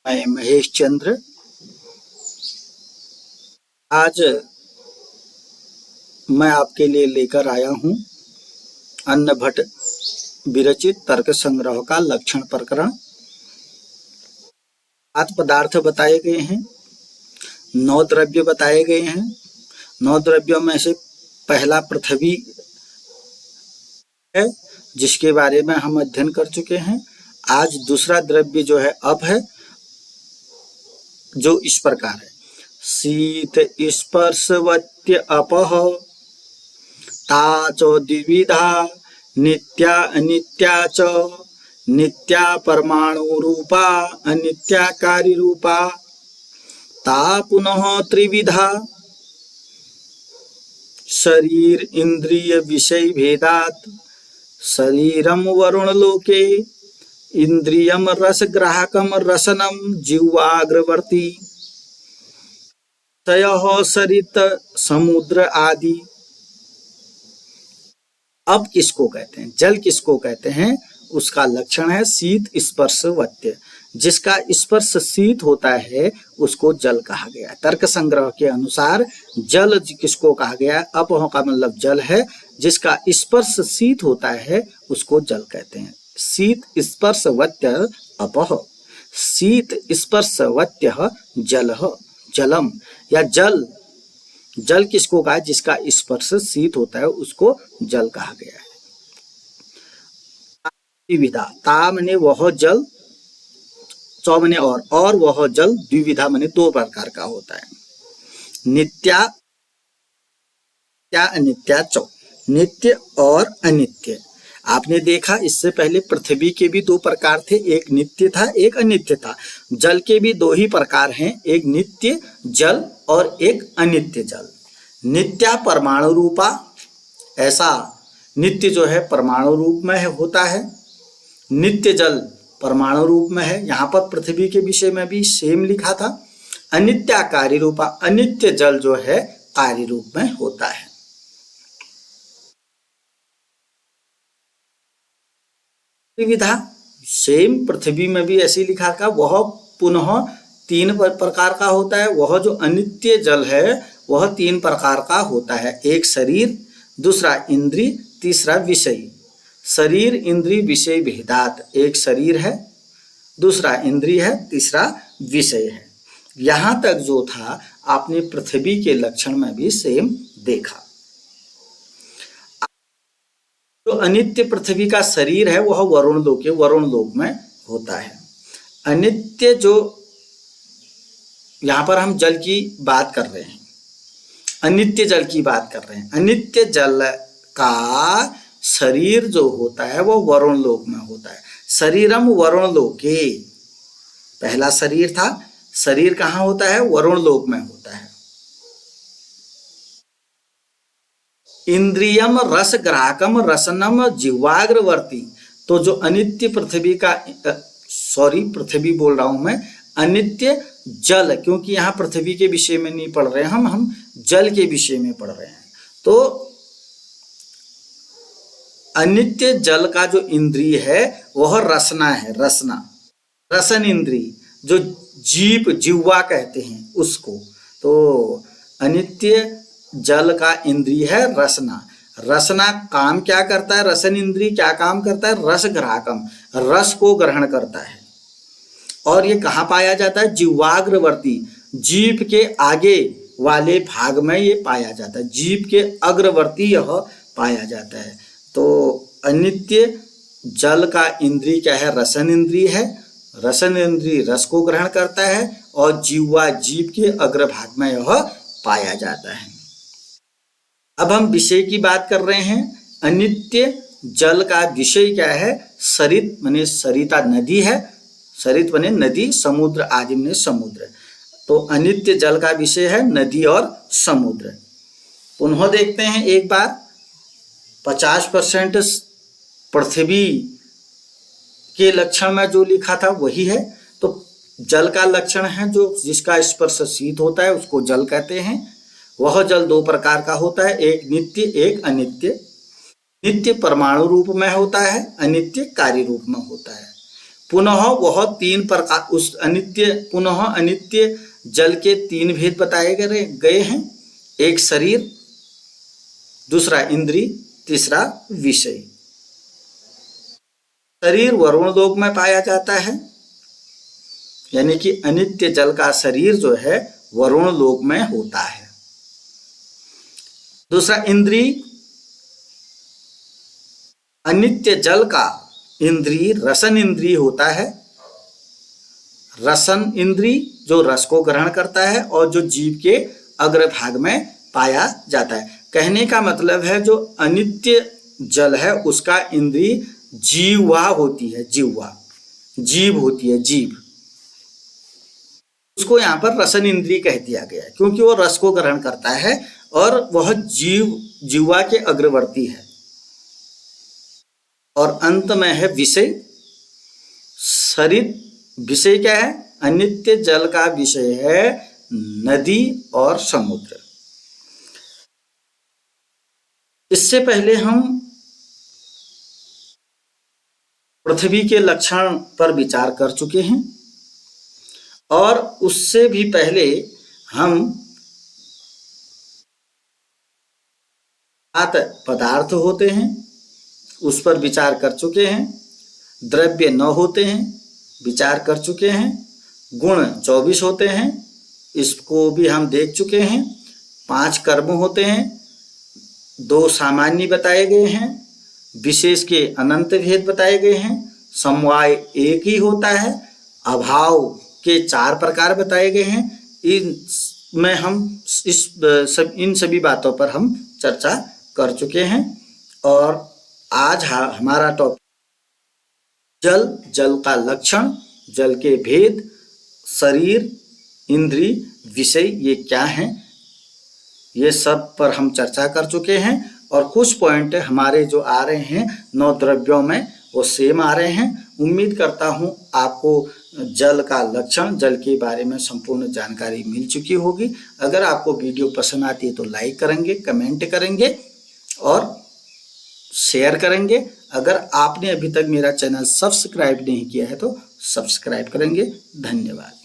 मैं महेश चंद्र। आज मैं आपके लिए लेकर आया हूँ अन्न भट्ट विरचित तर्क संग्रह का लक्षण प्रकरण। 7 पदार्थ बताए गए हैं, 9 द्रव्य बताए गए हैं। 9 द्रव्यों में से पहला पृथ्वी है, जिसके बारे में हम अध्ययन कर चुके हैं। आज दूसरा द्रव्य जो है अप है, जो इस प्रकार है। शीत स्पर्शवत्य अपः ता च द्विविधा नित्या अनित्या च नित्या परमाणु रूपा अनित्या कार्य रूपा ता पुनः त्रिविधा शरीर इंद्रिय विषय भेदात् शरीरम वरुण लोके इंद्रियम रसग्राहकम रसनम जिह्वाग्रवर्ती तयः सरित समुद्र आदि। अब किसको कहते हैं? जल किसको कहते हैं? उसका लक्षण है शीत स्पर्शवत्य। जिसका स्पर्श शीत होता है उसको जल कहा गया है। तर्क संग्रह के अनुसार जल किसको कहा गया है? अपह का मतलब जल है। जिसका स्पर्श शीत होता है उसको जल कहते हैं। शीत स्पर्शवत्य अपह, शीत स्पर्शवत्य जलह, जलम या जल। जल किसको कहा है? जिसका स्पर्श शीत होता है उसको जल कहा गया है। द्विविधा, ता मने वह जल, चौ मने और वह जल, द्विविधा मने 2 प्रकार का होता है। नित्या अनित्या चौ, नित्य और अनित्य। आपने देखा इससे पहले पृथ्वी के भी 2 प्रकार थे, एक नित्य था एक अनित्य था। जल के भी 2 ही प्रकार हैं, एक नित्य जल और एक अनित्य जल। नित्या परमाणु रूपा, ऐसा नित्य जो है परमाणु रूप में होता है, नित्य जल परमाणु रूप में है। यहाँ पर पृथ्वी के विषय में भी सेम लिखा था। अनित्या कार्य रूपा, अनित्य जल जो है कार्य रूप में होता है। विविधा सेम पृथ्वी में भी ऐसे लिखा था। वह पुनः 3 प्रकार का होता है। वह जो अनित्य जल है वह 3 प्रकार का होता है। एक शरीर, दूसरा इंद्रिय, तीसरा विषय। शरीर इंद्रिय विषय भेदात, एक शरीर है, दूसरा इंद्रिय है, तीसरा विषय है। यहाँ तक जो था आपने पृथ्वी के लक्षण में भी सेम देखा। जो अनित्य पृथ्वी का शरीर है वह वरुण लोक में होता है। अनित्य जो, यहाँ पर हम जल की बात कर रहे हैं, अनित्य जल की बात कर रहे हैं। अनित्य जल का शरीर जो होता है वह वरुण लोक में होता है। शरीरम वरुण लोके, पहला शरीर था। शरीर कहाँ होता है? वरुण लोक में होता है। इंद्रियम रस ग्राहकम रसनम जिह्वाग्रवर्ती, तो जो अनित्य पृथ्वी का, पृथ्वी बोल रहा हूं मैं, अनित्य जल, क्योंकि यहाँ पृथ्वी के विषय में नहीं पढ़ रहे हैं हम जल के विषय में पढ़ रहे हैं। तो अनित्य जल का जो इंद्रिय है वह रसना है, रसन इंद्रिय, जो जीभ जिह्वा कहते हैं उसको। तो अनित्य जल का इंद्रिय है रसना। रसना काम क्या करता है? रसन इंद्रिय क्या काम करता है? रस ग्राहकम, रस को ग्रहण करता है। और ये कहाँ पाया जाता है? जिह्वाग्रवर्ती, जीभ के आगे वाले भाग में ये पाया जाता है। जीभ के अग्रवर्ती यह पाया जाता है। तो अनित्य जल का इंद्रिय क्या है? रसन इंद्रिय है। रसन इंद्रिय रस को ग्रहण करता है और जिह्वा जीभ के अग्रभाग में यह पाया जाता है। अब हम विषय की बात कर रहे हैं। अनित्य जल का विषय क्या है? सरित मने सरिता नदी है, सरित बने नदी, समुद्र आदि में समुद्र। तो अनित्य जल का विषय है नदी और समुद्र। पुनः देखते हैं एक बार। 50% पृथ्वी के लक्षण में जो लिखा था वही है। तो जल का लक्षण है जो जिसका स्पर्श शीत होता है उसको जल कहते हैं। वह जल 2 प्रकार का होता है, एक नित्य एक अनित्य। नित्य परमाणु रूप में होता है, अनित्य कार्य रूप में होता है। पुनः वह तीन प्रकार उस अनित्य जल के तीन भेद बताए गए हैं, एक शरीर, दूसरा इंद्री, तीसरा विषय। शरीर वरुण लोक में पाया जाता है, यानी कि अनित्य जल का शरीर जो है वरुण लोक में होता है। दूसरा इंद्री, अनित्य जल का इंद्री रसन इंद्री होता है। रसन इंद्री जो रस को ग्रहण करता है और जो जीव के अग्रभाग में पाया जाता है। कहने का मतलब है जो अनित्य जल है उसका इंद्री जीवा होती है, जीव होती है, जीव। उसको यहाँ पर रसन इंद्री कह दिया गया है क्योंकि वो रस को ग्रहण करता है और वह जीवा के अग्रवर्ती है। और अंत में है विषय। शरीर विषय क्या है? अनित्य जल का विषय है नदी और समुद्र। इससे पहले हम पृथ्वी के लक्षण पर विचार कर चुके हैं और उससे भी पहले हम पदार्थ होते हैं उस पर विचार कर चुके हैं। द्रव्य 9 होते हैं, विचार कर चुके हैं। गुण 24 होते हैं, इसको भी हम देख चुके हैं। 5 कर्म होते हैं, 2 सामान्य बताए गए हैं, विशेष के अनंत भेद बताए गए हैं। समवाय एक ही होता है, अभाव के 4 प्रकार बताए गए हैं। इन सभी बातों पर हम चर्चा कर चुके हैं और आज हमारा टॉपिक जल का लक्षण, जल के भेद, शरीर, इंद्री, विषय ये क्या हैं, ये सब पर हम चर्चा कर चुके हैं। और कुछ पॉइंट हमारे जो आ रहे हैं 9 द्रव्यों में वो सेम आ रहे हैं। उम्मीद करता हूँ आपको जल का लक्षण, जल के बारे में संपूर्ण जानकारी मिल चुकी होगी। अगर आपको वीडियो पसंद आती है तो लाइक करेंगे, कमेंट करेंगे और शेयर करेंगे। अगर आपने अभी तक मेरा चैनल सब्सक्राइब नहीं किया है तो सब्सक्राइब करेंगे। धन्यवाद।